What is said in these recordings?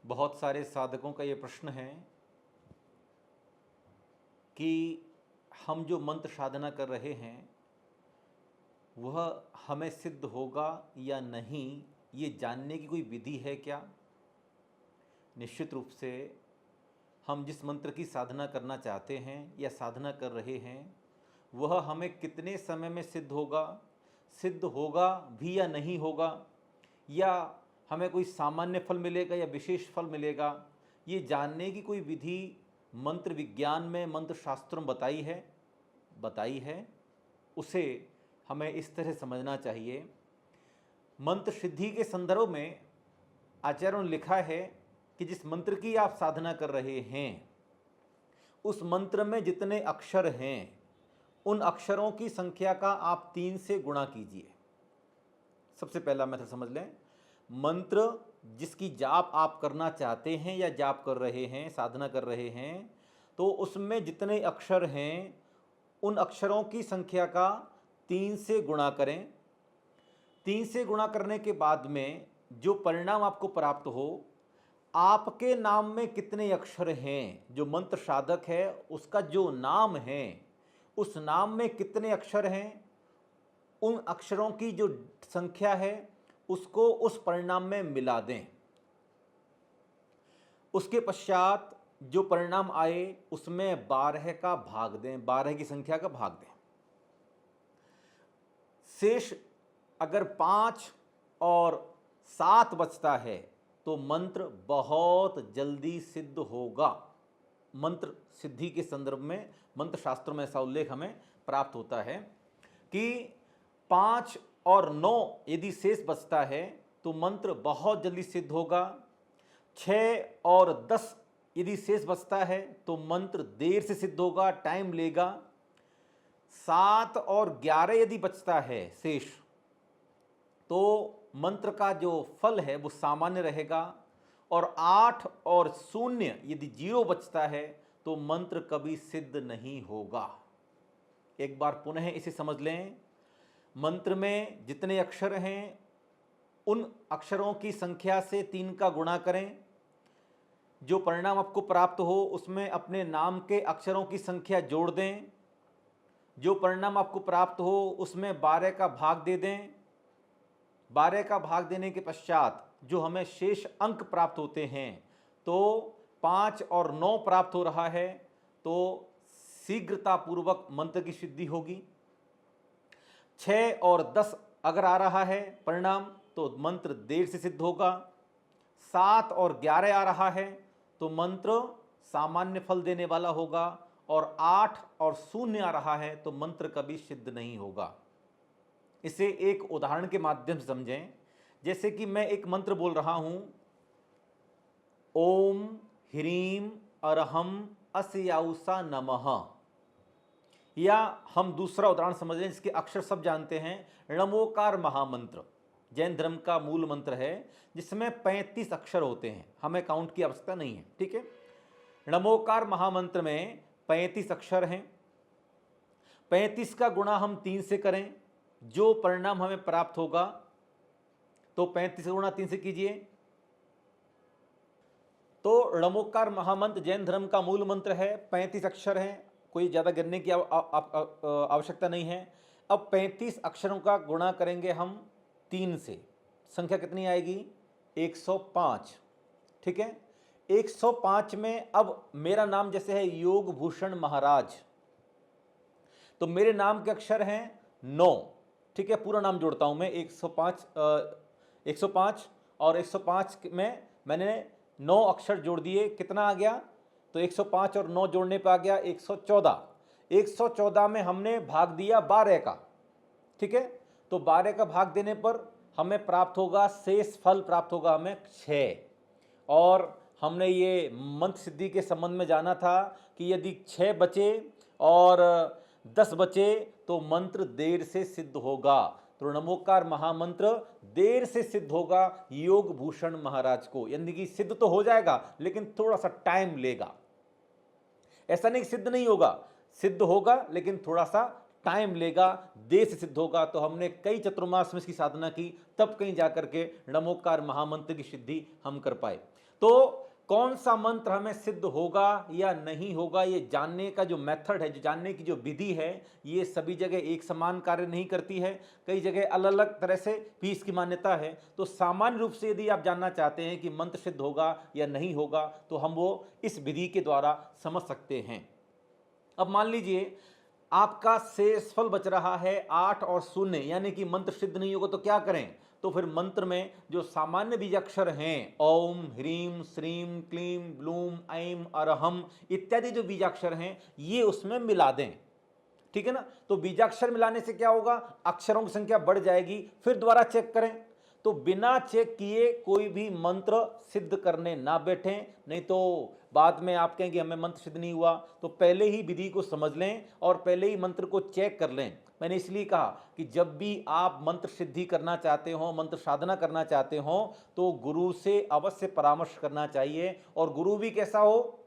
बहुत सारे साधकों का ये प्रश्न है कि हम जो मंत्र साधना कर रहे हैं वह हमें सिद्ध होगा या नहीं, ये जानने की कोई विधि है क्या। निश्चित रूप से हम जिस मंत्र की साधना करना चाहते हैं या साधना कर रहे हैं वह हमें कितने समय में सिद्ध होगा भी या नहीं होगा, या हमें कोई सामान्य फल मिलेगा या विशेष फल मिलेगा, ये जानने की कोई विधि मंत्र विज्ञान में, मंत्र शास्त्रों में बताई है। उसे हमें इस तरह समझना चाहिए। मंत्र सिद्धि के संदर्भ में आचार्यों ने लिखा है कि जिस मंत्र की आप साधना कर रहे हैं उस मंत्र में जितने अक्षर हैं उन अक्षरों की संख्या का आप 3 से गुणा कीजिए। सबसे पहला मेथड समझ लें। मंत्र जिसकी जाप आप करना चाहते हैं या जाप कर रहे हैं, साधना कर रहे हैं, तो उसमें जितने अक्षर हैं उन अक्षरों की संख्या का 3 से गुणा करें। 3 से गुणा करने के बाद में जो परिणाम आपको प्राप्त हो, आपके नाम में कितने अक्षर हैं, जो मंत्र साधक है उसका जो नाम है उस नाम में कितने अक्षर हैं, उन अक्षरों की जो संख्या है उसको उस परिणाम में मिला दें। उसके पश्चात जो परिणाम आए उसमें 12 का भाग दें, 12 की संख्या का भाग दें। शेष अगर 5 और 7 बचता है तो मंत्र बहुत जल्दी सिद्ध होगा। मंत्र सिद्धि के संदर्भ में मंत्र शास्त्रों में ऐसा उल्लेख हमें प्राप्त होता है कि 5 और 9 यदि शेष बचता है तो मंत्र बहुत जल्दी सिद्ध होगा। 6 और 10 यदि शेष बचता है तो मंत्र देर से सिद्ध होगा, टाइम लेगा। 7 और 11 यदि बचता है शेष तो मंत्र का जो फल है वो सामान्य रहेगा। और 8 और 0 यदि 0 बचता है तो मंत्र कभी सिद्ध नहीं होगा। एक बार पुनः इसे समझ लें। मंत्र में जितने अक्षर हैं उन अक्षरों की संख्या से 3 का गुणा करें। जो परिणाम आपको प्राप्त हो उसमें अपने नाम के अक्षरों की संख्या जोड़ दें। जो परिणाम आपको प्राप्त हो उसमें 12 का भाग दे दें। 12 का भाग देने के पश्चात जो हमें शेष अंक प्राप्त होते हैं, तो 5 और 9 प्राप्त हो रहा है तो शीघ्रतापूर्वक मंत्र की सिद्धि होगी। 6 और 10 अगर आ रहा है परिणाम तो मंत्र देर से सिद्ध होगा। 7 और 11 आ रहा है तो मंत्र सामान्य फल देने वाला होगा। और 8 और 0 आ रहा है तो मंत्र कभी सिद्ध नहीं होगा। इसे एक उदाहरण के माध्यम से समझें। जैसे कि मैं एक मंत्र बोल रहा हूं, ओम ह्रीम अरहम अस्याउसा नमः, या हम दूसरा उदाहरण समझ लें जिसके अक्षर सब जानते हैं, नमोकार महामंत्र जैन धर्म का मूल मंत्र है जिसमें 35 अक्षर होते हैं। हमें काउंट की आवश्यकता नहीं है, ठीक है। नमोकार महामंत्र में 35 अक्षर हैं। 35 का गुणा हम 3 से करें, जो परिणाम हमें प्राप्त होगा तो 35 गुणा 3 से कीजिए। तो नमोकार महामंत्र जैन धर्म का मूल मंत्र है, 35 अक्षर हैं, कोई ज़्यादा गिनने की आवश्यकता नहीं है। अब 35 अक्षरों का गुणा करेंगे हम 3 से, संख्या कितनी आएगी? 105, ठीक है। 105 में अब मेरा नाम जैसे है योग भूषण महाराज, तो मेरे नाम के अक्षर हैं 9, ठीक है। पूरा नाम जोड़ता हूं मैं, 105 और 105 में मैंने 9 अक्षर जोड़ दिए, कितना आ गया? तो 105 और 9 जोड़ने पर आ गया 114। 114 में हमने भाग दिया 12 का, ठीक है। तो 12 का भाग देने पर हमें प्राप्त होगा, शेष फल प्राप्त होगा हमें 6। और हमने ये मंत्र सिद्धि के संबंध में जाना था कि यदि 6 बचे और 10 बचे तो मंत्र देर से सिद्ध होगा। तो नमोकार महामंत्र देर से सिद्ध होगा योग भूषण महाराज को, यानी कि सिद्ध तो हो जाएगा लेकिन थोड़ा सा टाइम लेगा। ऐसा नहीं कि सिद्ध नहीं होगा, सिद्ध होगा लेकिन थोड़ा सा टाइम लेगा, देर से सिद्ध होगा। तो हमने कई चतुर्मास में इसकी साधना की, तब कहीं जाकर के नमोकार महामंत्र की सिद्धि हम कर पाए। तो कौन सा मंत्र हमें सिद्ध होगा या नहीं होगा, ये जानने का जो मेथड है, जो जानने की जो विधि है, ये सभी जगह एक समान कार्य नहीं करती है, कई जगह अलग अलग तरह से भी इसकी मान्यता है। तो सामान्य रूप से यदि आप जानना चाहते हैं कि मंत्र सिद्ध होगा या नहीं होगा, तो हम वो इस विधि के द्वारा समझ सकते हैं। अब मान लीजिए आपका शेष फल बच रहा है 8 और 0, यानी कि मंत्र सिद्ध नहीं होगा, तो क्या करें? तो फिर मंत्र में जो सामान्य बीजाक्षर हैं, ओम ह्रीम श्रीम क्लीम ब्लूम ऐम अरहम इत्यादि जो बीजाक्षर हैं, ये उसमें मिला दें। ठीक है ना? तो बीजाक्षर मिलाने से क्या होगा? अक्षरों की संख्या बढ़ जाएगी। फिर दोबारा चेक करें। तो बिना चेक किए कोई भी मंत्र सिद्ध करने ना बैठें, नहीं तो बाद में आप कहेंगे हमें मंत्र सिद्ध नहीं हुआ। तो पहले ही विधि को समझ लें और पहले ही मंत्र को चेक कर लें। मैंने इसलिए कहा कि जब भी आप मंत्र सिद्धि करना चाहते हो, मंत्र साधना करना चाहते हो, तो गुरु से अवश्य परामर्श करना चाहिए। और गुरु भी कैसा हो?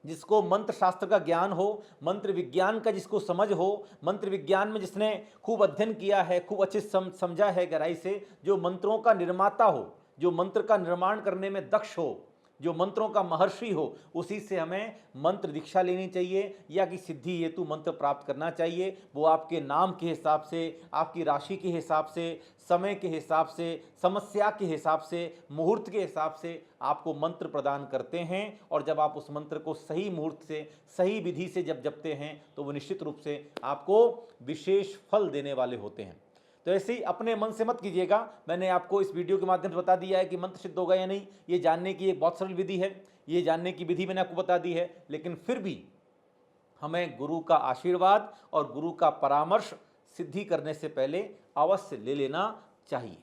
जिसको मंत्र शास्त्र का ज्ञान हो, मंत्र विज्ञान का जिसको समझ हो, मंत्र विज्ञान में जिसने खूब अध्ययन किया है, खूब अच्छे समझा है गहराई से, जो मंत्रों का निर्माता हो, जो मंत्र का निर्माण करने में दक्ष हो, जो मंत्रों का महर्षि हो, उसी से हमें मंत्र दीक्षा लेनी चाहिए या कि सिद्धि हेतु मंत्र प्राप्त करना चाहिए। वो आपके नाम के हिसाब से, आपकी राशि के हिसाब से, समय के हिसाब से, समस्या के हिसाब से, मुहूर्त के हिसाब से आपको मंत्र प्रदान करते हैं। और जब आप उस मंत्र को सही मुहूर्त से, सही विधि से जब जपते हैं, तो वो निश्चित रूप से आपको विशेष फल देने वाले होते हैं। तो ऐसे ही अपने मन से मत कीजिएगा। मैंने आपको इस वीडियो के माध्यम से बता दिया है कि मंत्र सिद्ध होगा या नहीं, ये जानने की एक बहुत सरल विधि है। ये जानने की विधि मैंने आपको बता दी है, लेकिन फिर भी हमें गुरु का आशीर्वाद और गुरु का परामर्श सिद्धि करने से पहले अवश्य ले लेना चाहिए।